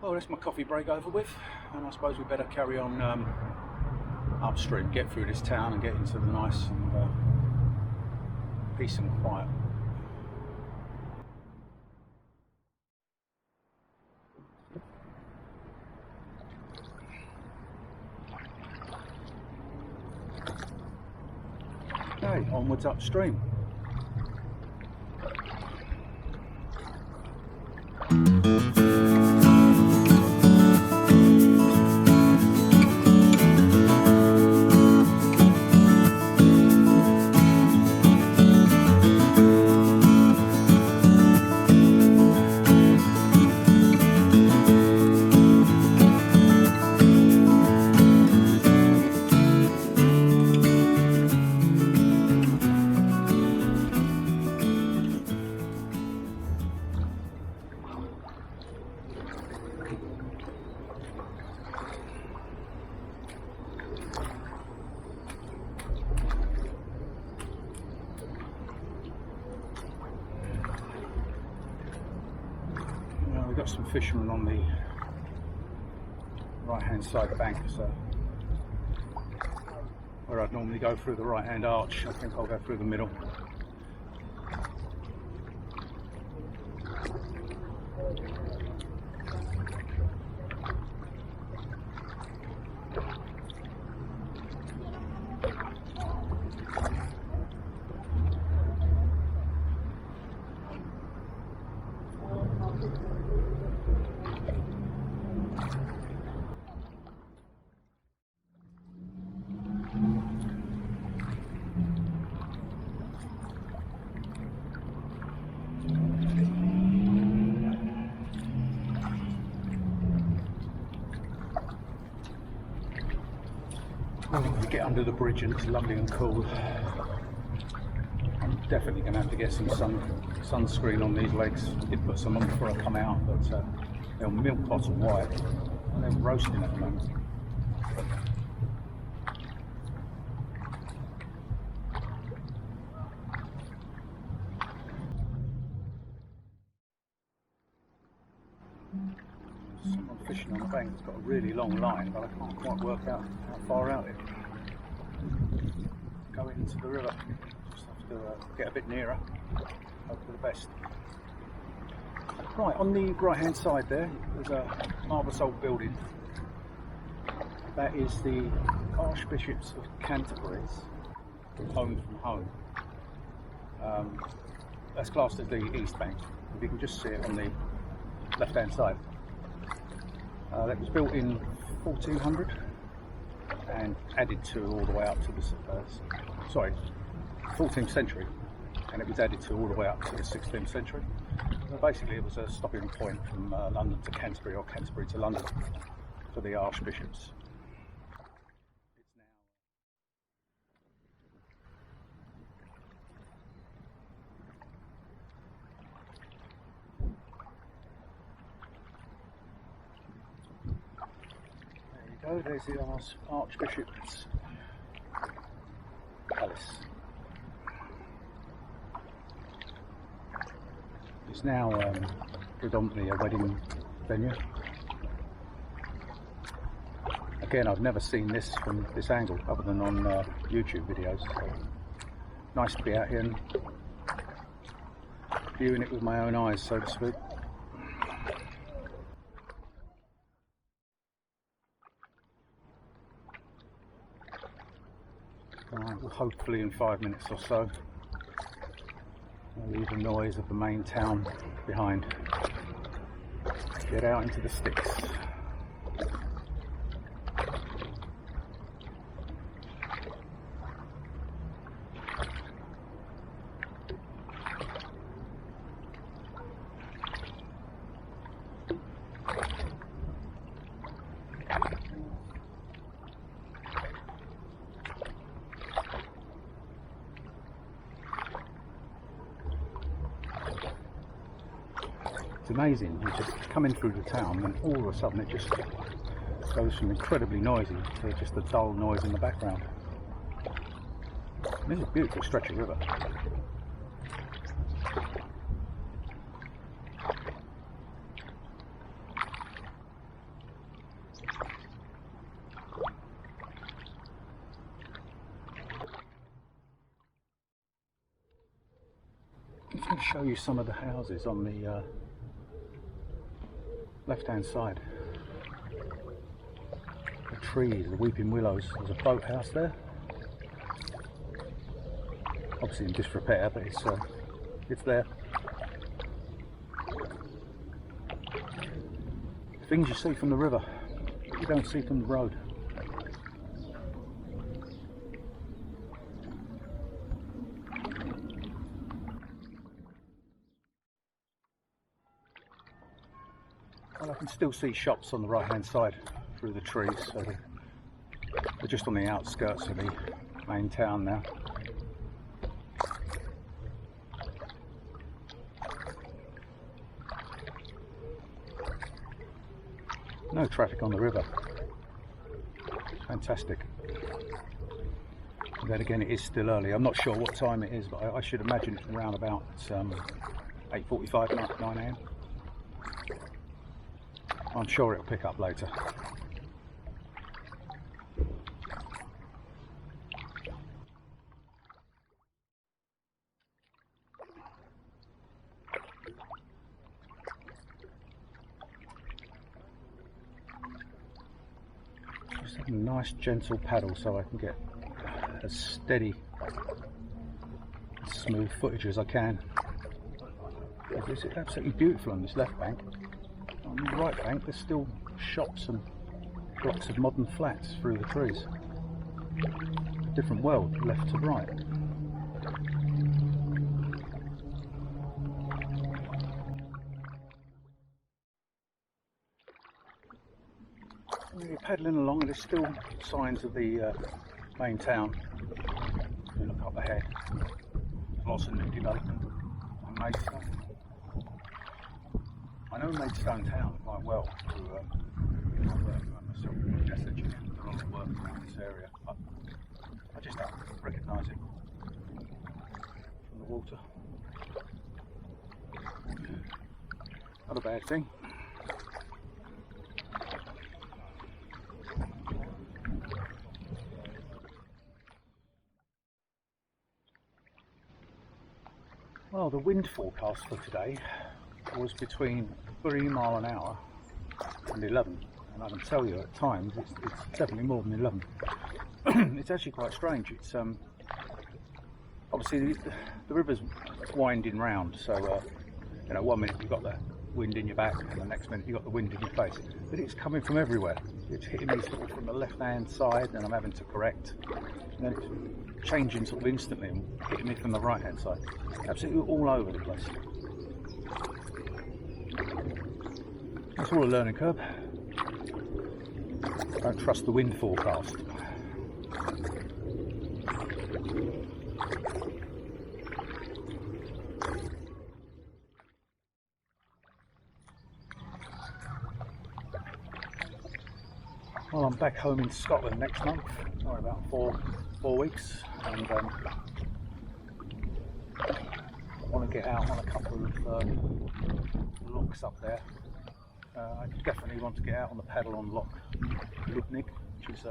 Well, that's my coffee break over with, and I suppose we better carry on upstream, get through this town and get into the nice and peace and quiet. Okay, onwards upstream. We've got some fishermen on the right hand side bank, so where I'd normally go through the right hand arch, I think I'll go through the middle. We get under the bridge and it's lovely and cool. I'm definitely going to have to get some sunscreen on these legs. I did put some on before I come out, but they're milk bottle white and they're roasting at the moment. Someone fishing on the bank has got a really long line, but I can't quite work out how far out it is. Going into the river, just have to get a bit nearer, hope for the best. Right, on the right hand side there, there's a marvellous old building. That is the Archbishop's of Canterbury's home from home. That's classed as the East Bank, if you can just see it on the left hand side. That was built in 1400 and added to all the way up to the 14th century, and it was added to all the way up to the 16th century. So basically it was a stopping point from London to Canterbury or Canterbury to London for the archbishops. Oh, there's the Archbishop's Palace. It's now predominantly a wedding venue. Again, I've never seen this from this angle other than on YouTube videos. So nice to be out here and viewing it with my own eyes, so to speak. Well, hopefully in 5 minutes or so I'll leave the noise of the main town behind. Get out into the sticks. It's amazing, you just come in through the town and all of a sudden it just goes from incredibly noisy to just a dull noise in the background. This is a beautiful stretch of river. I'm going to show you some of the houses on the left hand side. The trees, the weeping willows. There's a boathouse there, obviously in disrepair, but it's there. Things you see from the river, you don't see from the road. Well, I can still see shops on the right hand side through the trees, so they're just on the outskirts of the main town now. No traffic on the river. Fantastic. And then again, it is still early. I'm not sure what time it is, but I should imagine it's around about 8:45, 9 AM. I'm sure it'll pick up later. Just having a nice gentle paddle so I can get as steady, smooth footage as I can. It's absolutely beautiful on this left bank. On the right bank there's still shops and blocks of modern flats through the trees. A different world, left to right. You're paddling along and there's still signs of the main town. You look up ahead, there's lots of new development in Maidstone. I know Maidstone town quite well through my work. I'm a civil gas engineer, a lot of work around this area, but I just don't recognise it from the water. Not a bad thing. Well, the wind forecast for today was between 3 miles an hour and 11, and I can tell you at times it's definitely more than 11. It's actually quite strange. It's obviously the river's winding round, so you know, 1 minute you've got the wind in your back and the next minute you've got the wind in your face, but it's coming from everywhere. It's hitting me sort of from the left hand side and I'm having to correct, and then it's changing sort of instantly and hitting me from the right hand side. Absolutely all over the place. It's all a learning curve. Don't trust the wind forecast. Well, I'm back home in Scotland next month, or about four weeks, and I want to get out on a couple of locks up there. I definitely want to get out on the paddle on Loch Lubnig, which is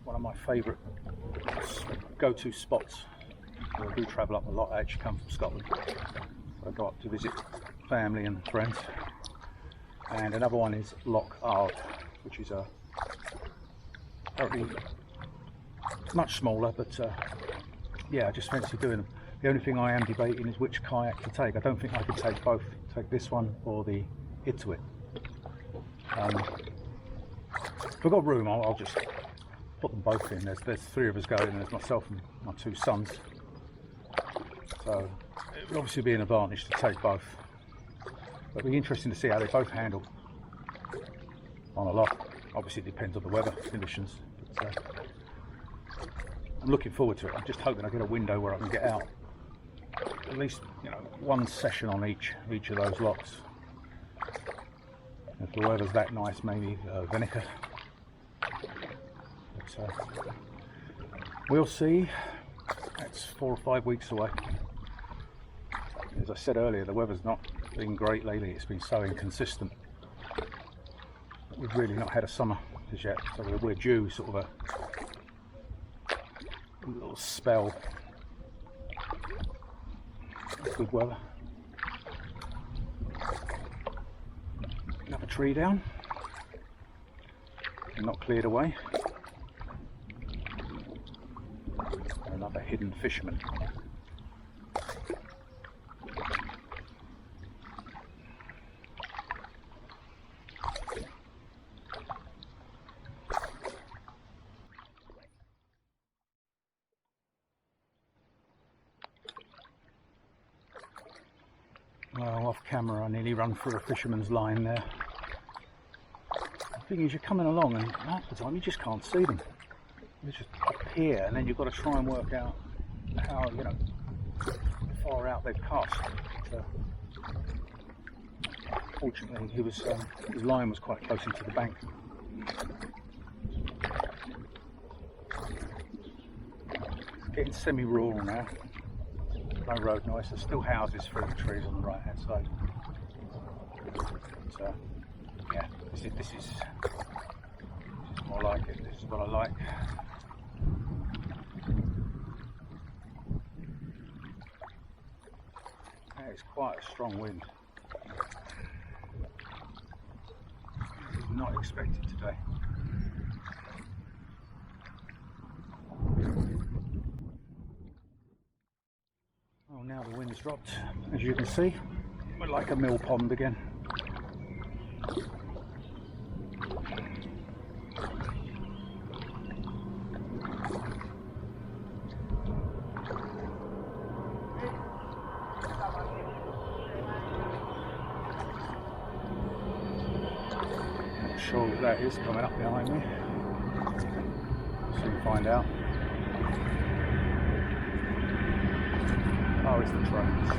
one of my favourite go-to spots. I do travel up a lot. I actually come from Scotland. I go up to visit family and friends. And another one is Loch Ard, which is apparently much smaller, but yeah, I just fancy doing them. The only thing I am debating is which kayak to take. I don't think I could take both. Take this one or the Ituit. If I've got room, I'll just put them both in. There's 3 of us going, and there's myself and my 2 sons. So it would obviously be an advantage to take both. But it'll be interesting to see how they both handle on a lock. Obviously it depends on the weather conditions. But, I'm looking forward to it. I'm just hoping I get a window where I can get out. At least, you know, 1 session on each of those locks. If the weather's that nice, maybe Vinegar. But we'll see. That's 4 or 5 weeks away. As I said earlier, the weather's not been great lately. It's been so inconsistent. We've really not had a summer as yet, so we're due sort of a little spell Good weather. Another tree down. Not cleared away. Another hidden fisherman. Well, off camera I nearly run through a fisherman's line there. The thing is, you're coming along and half the time you just can't see them. They just appear, and then you've got to try and work out how, you know, far out they've cast. Fortunately, his line was quite close into the bank. It's getting semi-rural now. No road noise. There's still houses through the trees on the right hand side. So yeah, this is more like it. This is what I like. Yeah, it's quite a strong wind. Not expected today. Oh, now the wind's dropped. As you can see, we're like a mill pond again. Not sure what that is coming up behind me. Soon find out. Oh, it's the trains.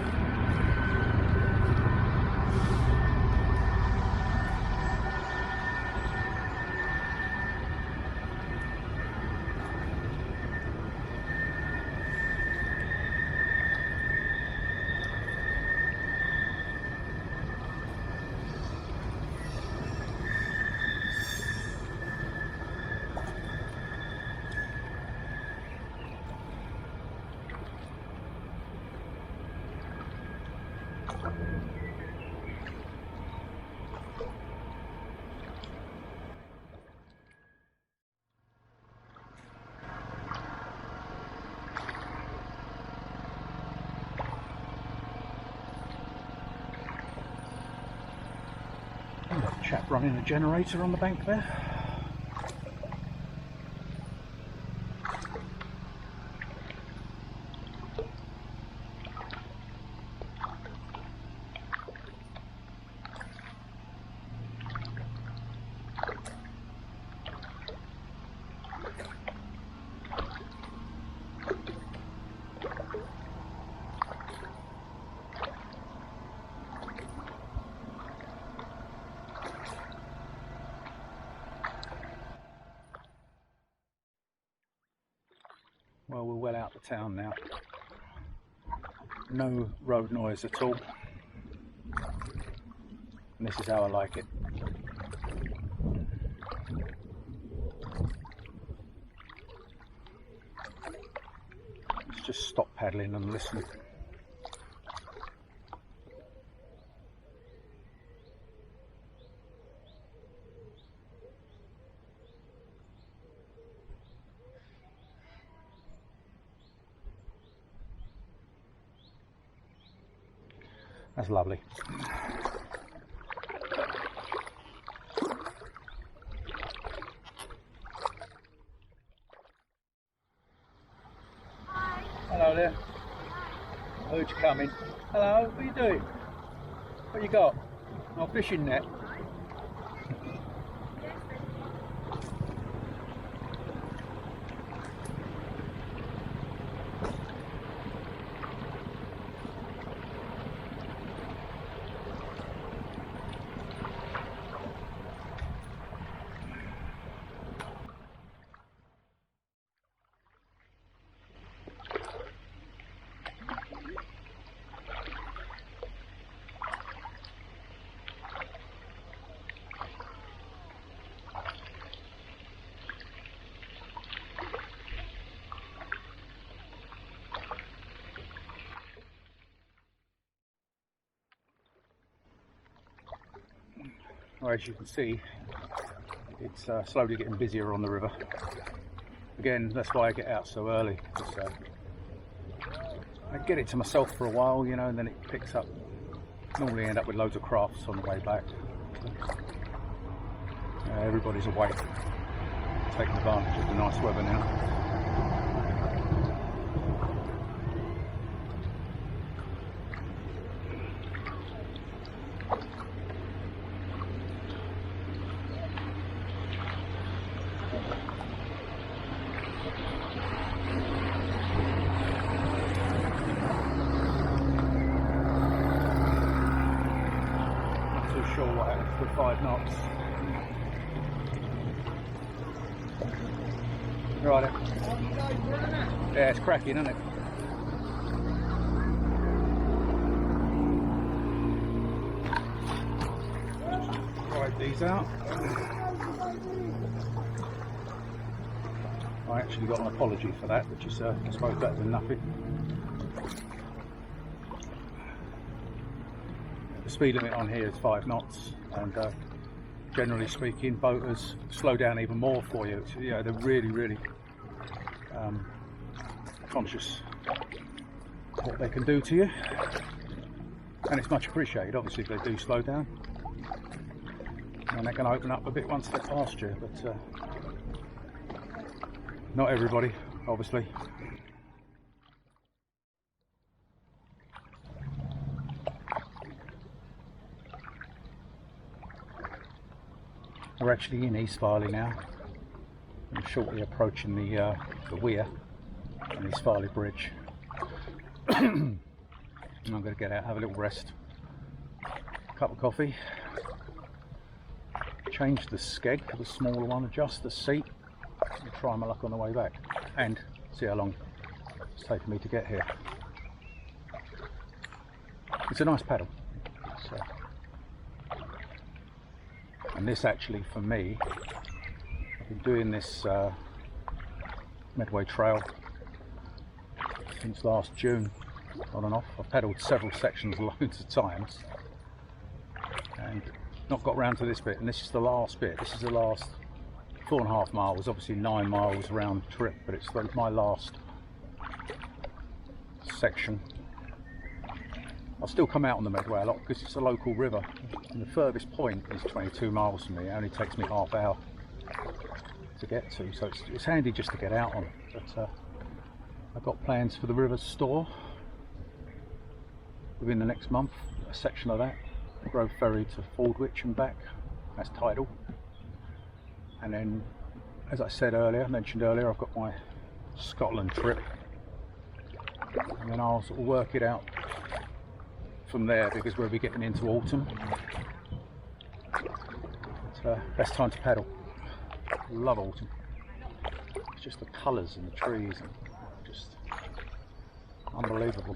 Chap running a generator on the bank there. Well, we're well out of town now. No road noise at all. And this is how I like it. Let's just stop paddling and listen. That's lovely. Hi. Hello there. Heard you coming. Hello, what are you doing? What you got? Oh, fishing net. Well, as you can see, it's slowly getting busier on the river. Again, that's why I get out so early, because I get it to myself for a while, you know, and then it picks up. Normally end up with loads of crafts on the way back. Everybody's awake, taking advantage of the nice weather now. Sure what happens with 5 knots. Right. Yeah, it's cracking, isn't it? Ride these out. I actually got an apology for that, which is I suppose better than nothing. The speed limit on here is 5 knots, and generally speaking, boaters slow down even more for you. It's, you know, they're really conscious of what they can do to you, and it's much appreciated, obviously, if they do slow down. And they can open up a bit once they're past you, but not everybody, obviously. We're actually in East Farleigh now. I'm shortly approaching the weir on East Farleigh Bridge. I'm going to get out, have a little rest, cup of coffee, change the skeg for the smaller one, adjust the seat, and try my luck on the way back, and see how long it's taken me to get here. It's a nice paddle. And this actually, for me, I've been doing this Medway Trail since last June, on and off. I've paddled several sections loads of times and not got round to this bit, and this is the last bit. This is the last 4.5 miles, obviously 9 miles round trip, but it's my last section. I'll still come out on the Medway a lot because it's a local river, and the furthest point is 22 miles from me. It only takes me half hour to get to, so it's handy just to get out on. But I've got plans for the river store within the next month, a section of that, Grove Ferry to Fordwich and back, that's tidal. And then, as I mentioned earlier, I've got my Scotland trip, and then I'll sort of work it out from there, because we'll be getting into autumn. It's best time to paddle. Love autumn. It's just the colours and the trees, and just unbelievable.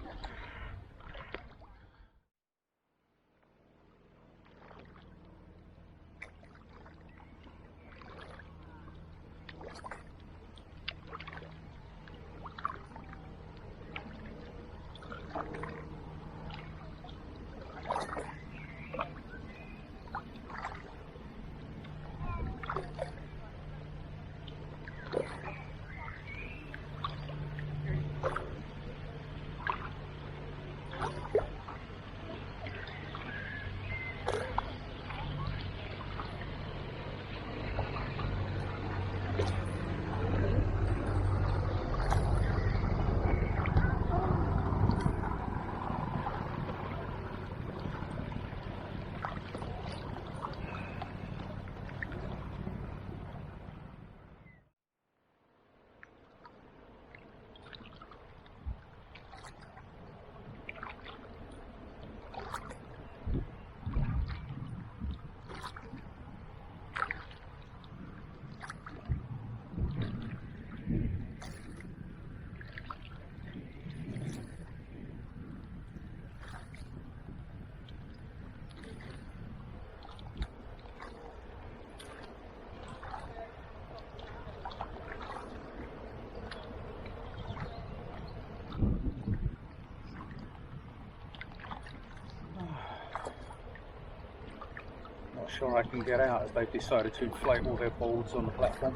sure I can get out, as they've decided to inflate all their boards on the platform.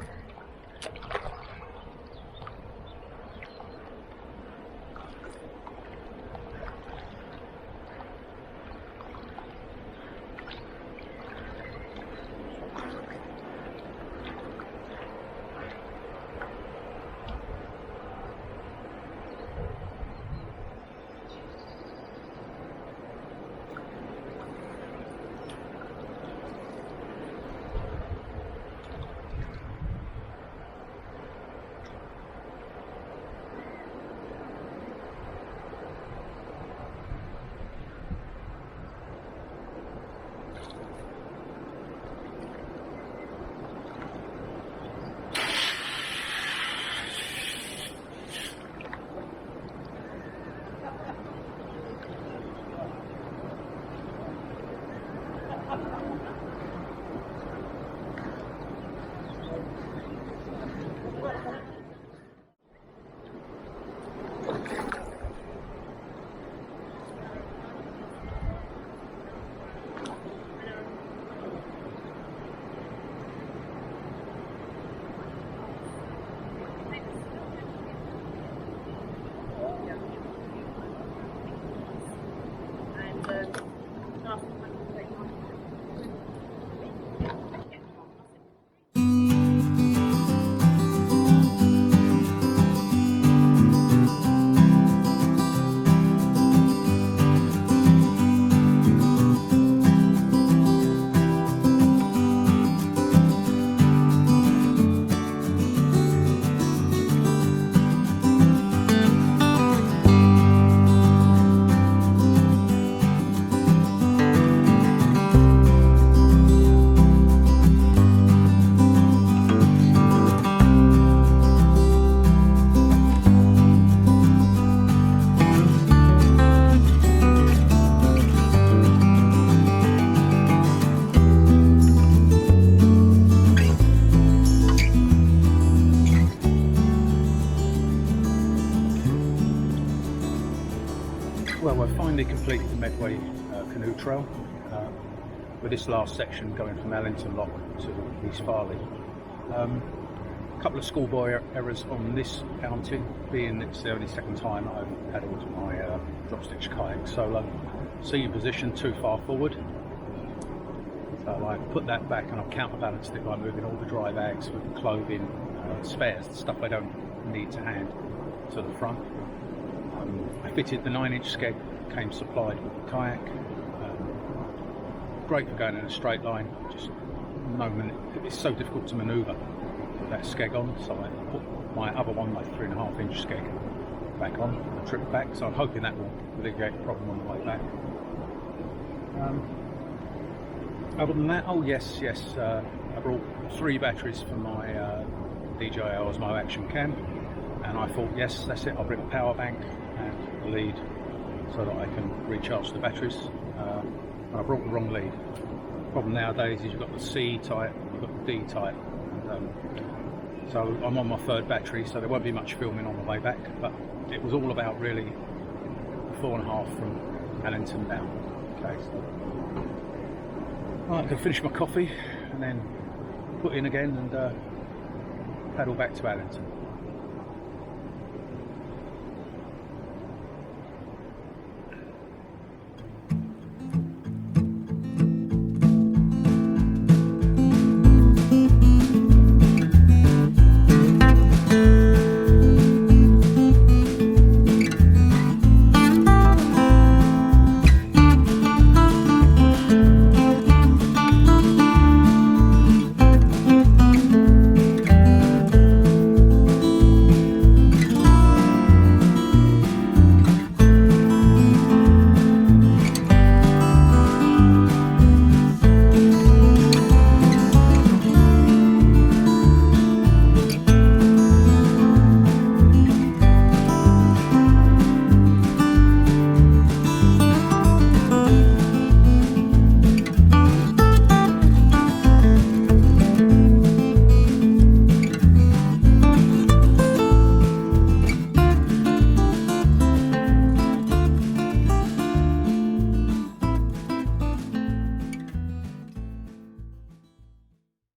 Well, we've finally completed the Medway canoe trail with this last section going from Allington Lock to East Farleigh. A couple of schoolboy errors on this outing, being it's the only second time I've paddled my drop stitch kayak solo. Seat position too far forward, so I put that back and I've counterbalanced it by moving all the dry bags with clothing, spares, the stuff I don't need to hand, to the front. I fitted the 9-inch skeg, came supplied with the kayak. Great for going in a straight line, just it's so difficult to manoeuvre with that skeg on, so I put my other one, my 3.5-inch skeg, back on the trip back, so I'm hoping that will alleviate the problem on the way back. Other than that, oh yes, I brought 3 batteries for my DJI Osmo Action Cam, and I thought, yes, that's it, I'll bring a power bank and a lead so that I can recharge the batteries. And I brought the wrong lead. The problem nowadays is you've got the C type, you've got the D type, and so I'm on my 3rd battery, so there won't be much filming on the way back, but it was all about really 4.5 from Allington down. Okay, so right, I can finish my coffee and then put in again and paddle back to Allington.